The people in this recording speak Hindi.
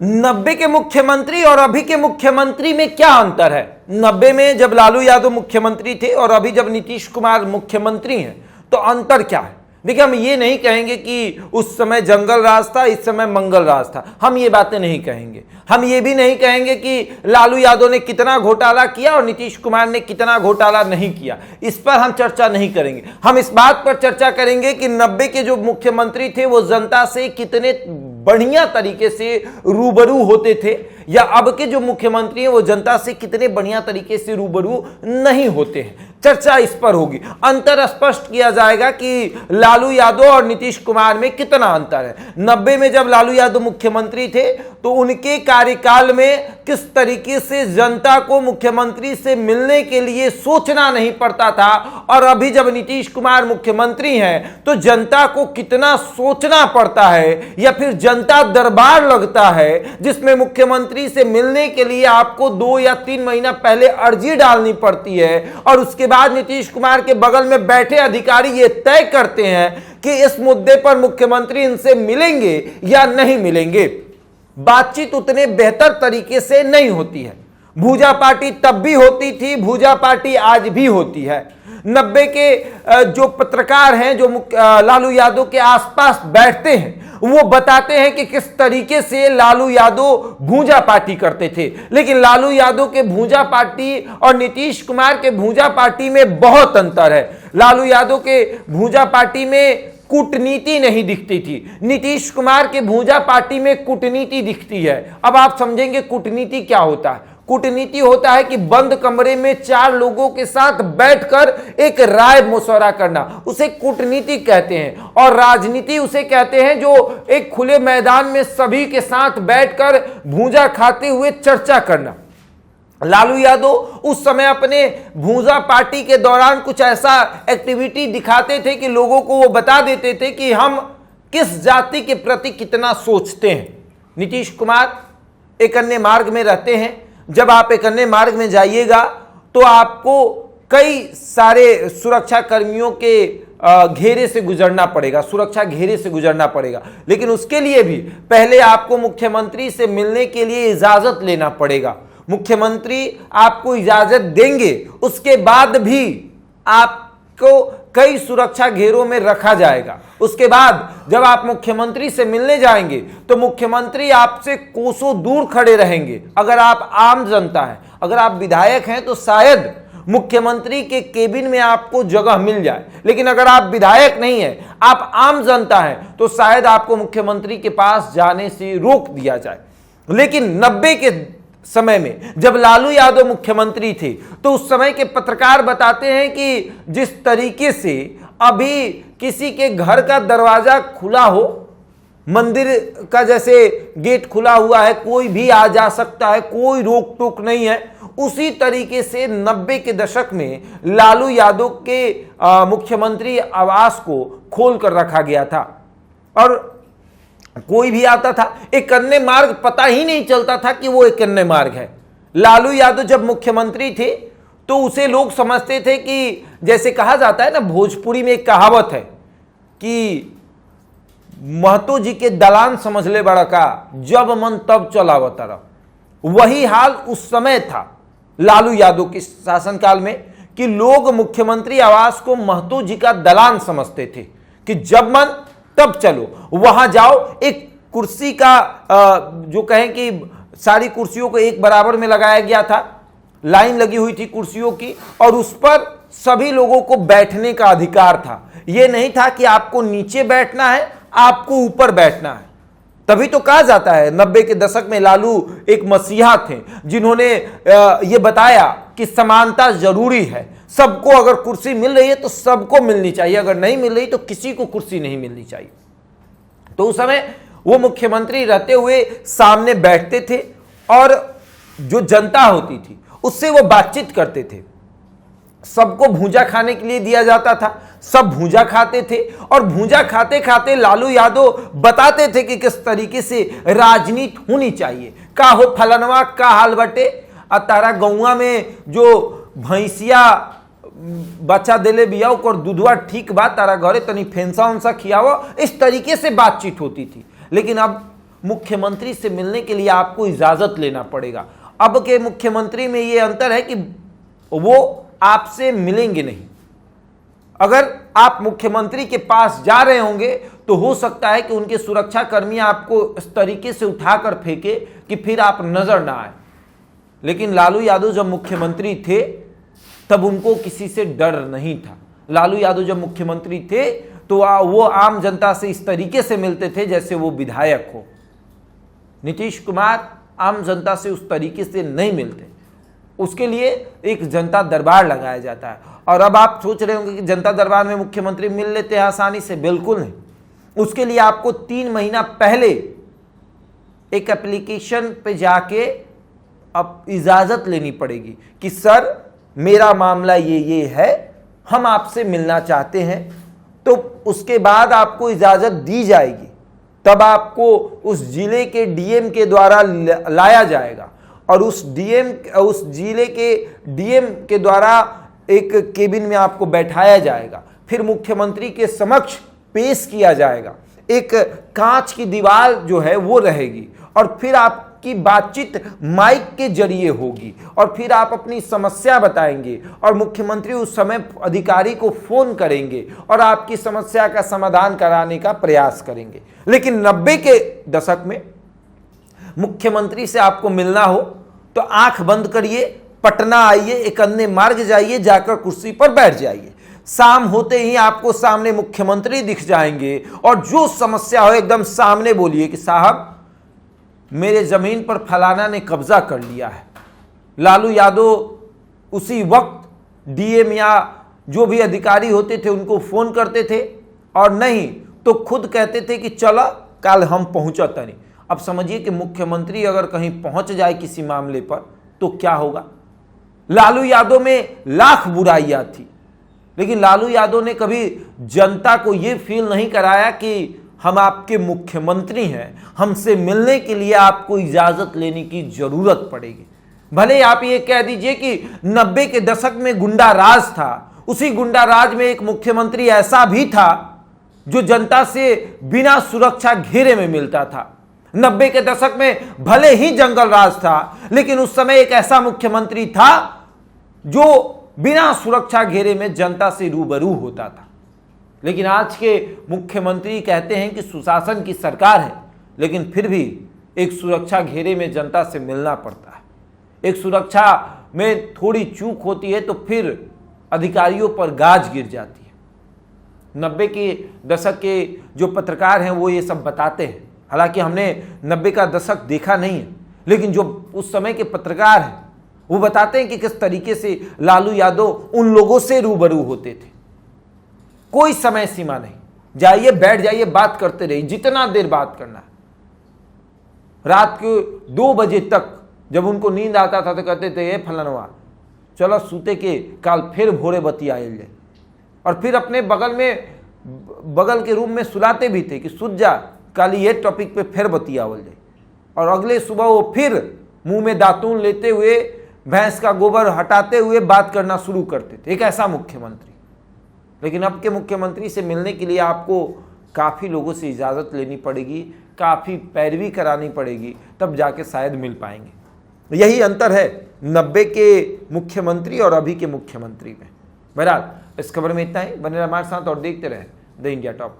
90 के मुख्यमंत्री और अभी के मुख्यमंत्री में क्या अंतर है? 90 में जब लालू यादव मुख्यमंत्री थे और अभी जब नीतीश कुमार मुख्यमंत्री हैं तो अंतर क्या है? देखिए, हम ये नहीं कहेंगे कि उस समय जंगल राज था, इस समय मंगल राज था। हम ये बातें नहीं कहेंगे। हम ये भी नहीं कहेंगे कि लालू यादव ने कितना घोटाला किया और नीतीश कुमार ने कितना घोटाला नहीं किया। इस पर हम चर्चा नहीं करेंगे। हम इस बात पर चर्चा करेंगे कि 90 के जो मुख्यमंत्री थे वो जनता से कितने बढ़िया तरीके से रूबरू होते थे, या अब के जो मुख्यमंत्री हैं वो जनता से कितने बढ़िया तरीके से रूबरू नहीं होते हैं। चर्चा इस पर होगी। अंतर स्पष्ट किया जाएगा कि लालू यादव और नीतीश कुमार में कितना अंतर है। 90 में जब लालू यादव मुख्यमंत्री थे तो उनके कार्यकाल में किस तरीके से जनता को मुख्यमंत्री से मिलने के लिए सोचना नहीं पड़ता था, और अभी जब नीतीश कुमार मुख्यमंत्री हैं तो जनता को कितना सोचना पड़ता है, या फिर जनता दरबार लगता है जिसमें मुख्यमंत्री से मिलने के लिए आपको 2 या 3 महीना पहले अर्जी डालनी पड़ती है, और उसके बाद नीतीश कुमार के बगल में बैठे अधिकारी ये तय करते हैं कि इस मुद्दे पर मुख्यमंत्री इनसे मिलेंगे या नहीं मिलेंगे। बातचीत उतने बेहतर तरीके से नहीं होती है। भूजा पार्टी तब भी होती थी, भूजा पार्टी आज भी होती है। 90 के जो पत्रकार हैं जो लालू यादव के आसपास बैठते हैं वो बताते हैं कि किस तरीके से लालू यादव भूजा पार्टी करते थे। लेकिन लालू यादव के भूजा पार्टी और नीतीश कुमार के भूजा पार्टी में बहुत अंतर है। लालू यादव के भूजा पार्टी में कूटनीति नहीं दिखती थी, नीतीश कुमार के भूजा पार्टी में कूटनीति दिखती है। अब आप समझेंगे कूटनीति क्या होता है। कूटनीति होता है कि बंद कमरे में 4 लोगों के साथ बैठकर एक राय मशवरा करना, उसे कूटनीति कहते हैं। और राजनीति उसे कहते हैं जो एक खुले मैदान में सभी के साथ बैठकर भूजा खाते हुए चर्चा करना। लालू यादव उस समय अपने भूजा पार्टी के दौरान कुछ ऐसा एक्टिविटी दिखाते थे कि लोगों को वो बता देते थे कि हम किस जाति के प्रति कितना सोचते हैं। नीतीश कुमार एक अन्य मार्ग में रहते हैं। जब आप एक अन्य मार्ग में जाइएगा तो आपको कई सारे सुरक्षा कर्मियों के घेरे से गुजरना पड़ेगा, सुरक्षा घेरे से गुजरना पड़ेगा। लेकिन उसके लिए भी पहले आपको मुख्यमंत्री से मिलने के लिए इजाजत लेना पड़ेगा। मुख्यमंत्री आपको इजाजत देंगे, उसके बाद भी आपको कई सुरक्षा घेरों में रखा जाएगा। उसके बाद जब आप मुख्यमंत्री से मिलने जाएंगे तो मुख्यमंत्री आपसे कोसों दूर खड़े रहेंगे। अगर आप आम जनता हैं, अगर आप विधायक हैं तो शायद मुख्यमंत्री के केबिन में आपको जगह मिल जाए, लेकिन अगर आप विधायक नहीं हैं, आप आम जनता हैं, तो शायद आपको मुख्यमंत्री के पास जाने से रोक दिया जाए। लेकिन 90 के समय में जब लालू यादव मुख्यमंत्री थे तो उस समय के पत्रकार बताते हैं कि जिस तरीके से अभी किसी के घर का दरवाजा खुला हो, मंदिर का जैसे गेट खुला हुआ है, कोई भी आ जा सकता है, कोई रोक टोक नहीं है, उसी तरीके से 90 के दशक में लालू यादव के मुख्यमंत्री आवास को खोल कर रखा गया था और कोई भी आता था। एक अन्य मार्ग पता ही नहीं चलता था कि वो एक अन्य मार्ग है। लालू यादव जब मुख्यमंत्री थे तो उसे लोग समझते थे कि जैसे कहा जाता है ना, भोजपुरी में एक कहावत है कि महतो जी के दलान समझ ले बड़ा का, जब मन तब चलावत रह। वही हाल उस समय था लालू यादव के शासनकाल में कि लोग मुख्यमंत्री आवास को महतो जी का दलान समझते थे कि जब मन तब चलो, वहां जाओ। एक कुर्सी का जो कहें कि सारी कुर्सियों को एक बराबर में लगाया गया था, लाइन लगी हुई थी कुर्सियों की, और उस पर सभी लोगों को बैठने का अधिकार था। यह नहीं था कि आपको नीचे बैठना है, आपको ऊपर बैठना है। तभी तो कहा जाता है 90 के दशक में लालू एक मसीहा थे जिन्होंने ये बताया कि समानता जरूरी है। सबको अगर कुर्सी मिल रही है तो सबको मिलनी चाहिए, अगर नहीं मिल रही तो किसी को कुर्सी नहीं मिलनी चाहिए। तो उस समय वो मुख्यमंत्री रहते हुए सामने बैठते थे और जो जनता होती थी उससे वो बातचीत करते थे। सबको भूजा खाने के लिए दिया जाता था, सब भूजा खाते थे, और भूजा खाते खाते लालू यादव बताते थे कि किस तरीके से राजनीति होनी चाहिए। का हो फलनवा का हाल बटे, तारा गौवा में जो भैंसिया बच्चा देले बिया और दूधवा ठीक बा, तारा घरे तनी फेंसा उनसा खियावो, इस तरीके से बातचीत होती थी। लेकिन अब मुख्यमंत्री से मिलने के लिए आपको इजाजत लेना पड़ेगा। अब के मुख्यमंत्री में यह अंतर है कि वो आपसे मिलेंगे नहीं। अगर आप मुख्यमंत्री के पास जा रहे होंगे तो हो सकता है कि उनके सुरक्षा कर्मी आपको इस तरीके से उठाकर फेंके कि फिर आप नजर ना आए। लेकिन लालू यादव जब मुख्यमंत्री थे तब उनको किसी से डर नहीं था। लालू यादव जब मुख्यमंत्री थे तो वो आम जनता से इस तरीके से मिलते थे जैसे वो विधायक हो। नीतीश कुमार आम जनता से उस तरीके से नहीं मिलते, उसके लिए एक जनता दरबार लगाया जाता है। और अब आप सोच रहे होंगे कि जनता दरबार में मुख्यमंत्री मिल लेते हैं आसानी से, बिल्कुल नहीं। उसके लिए आपको 3 महीना पहले एक एप्लीकेशन पे जाके अब इजाजत लेनी पड़ेगी कि सर मेरा मामला ये है, हम आपसे मिलना चाहते हैं। तो उसके बाद आपको इजाजत दी जाएगी, तब आपको उस जिले के डीएम के द्वारा लाया जाएगा और उस जिले के डीएम के द्वारा एक केबिन में आपको बैठाया जाएगा, फिर मुख्यमंत्री के समक्ष पेश किया जाएगा। एक कांच की दीवार जो है वो रहेगी और फिर आपकी बातचीत माइक के जरिए होगी और फिर आप अपनी समस्या बताएंगे और मुख्यमंत्री उस समय अधिकारी को फोन करेंगे और आपकी समस्या का समाधान कराने का प्रयास करेंगे। लेकिन 90 के दशक में मुख्यमंत्री से आपको मिलना हो तो आंख बंद करिए, पटना आइए, एक अन्य मार्ग जाइए, जाकर कुर्सी पर बैठ जाइए। शाम होते ही आपको सामने मुख्यमंत्री दिख जाएंगे और जो समस्या हो एकदम सामने बोलिए कि साहब मेरे जमीन पर फलाना ने कब्जा कर लिया है। लालू यादव उसी वक्त डीएम या जो भी अधिकारी होते थे उनको फोन करते थे और नहीं तो खुद कहते थे कि चलो कल हम पहुंचा तनी। अब समझिए कि मुख्यमंत्री अगर कहीं पहुंच जाए किसी मामले पर तो क्या होगा। लालू यादव में लाख बुराइयां थी, लेकिन लालू यादव ने कभी जनता को यह फील नहीं कराया कि हम आपके मुख्यमंत्री हैं, हमसे मिलने के लिए आपको इजाजत लेने की जरूरत पड़ेगी। भले आप ये कह दीजिए कि 90 के दशक में गुंडा राज था, उसी गुंडा राज में एक मुख्यमंत्री ऐसा भी था जो जनता से बिना सुरक्षा घेरे में मिलता था। 90 के दशक में भले ही जंगल राज था, लेकिन उस समय एक ऐसा मुख्यमंत्री था जो बिना सुरक्षा घेरे में जनता से रूबरू होता था। लेकिन आज के मुख्यमंत्री कहते हैं कि सुशासन की सरकार है, लेकिन फिर भी एक सुरक्षा घेरे में जनता से मिलना पड़ता है। एक सुरक्षा में थोड़ी चूक होती है तो फिर अधिकारियों पर गाज गिर जाती है। 90 के दशक के जो पत्रकार हैं वो ये सब बताते हैं। हालांकि हमने 90 का दशक देखा नहीं है, लेकिन जो उस समय के पत्रकार हैं वो बताते हैं कि किस तरीके से लालू यादव उन लोगों से रूबरू होते थे। कोई समय सीमा नहीं, जाइए बैठ जाइए, बात करते रहिए, जितना देर बात करना है। रात के 2 बजे तक जब उनको नींद आता था तो कहते थे ये फलानवा चलो सूते के काल फिर भोरे बती आयल जाए, और फिर अपने बगल के रूम में सुलाते भी थे कि सुत जा काली ये टॉपिक पे फिर बती आवल जाए। और अगले सुबह वो फिर मुंह में दातून लेते हुए भैंस का गोबर हटाते हुए बात करना शुरू करते थे। एक ऐसा मुख्यमंत्री। लेकिन अब के मुख्यमंत्री से मिलने के लिए आपको काफ़ी लोगों से इजाज़त लेनी पड़ेगी, काफ़ी पैरवी करानी पड़ेगी, तब जाके शायद मिल पाएंगे। यही अंतर है 90 के मुख्यमंत्री और अभी के मुख्यमंत्री में। बहरहाल इस खबर में इतना ही। बने रहे हमारे साथ और देखते रहें द इंडिया टॉप।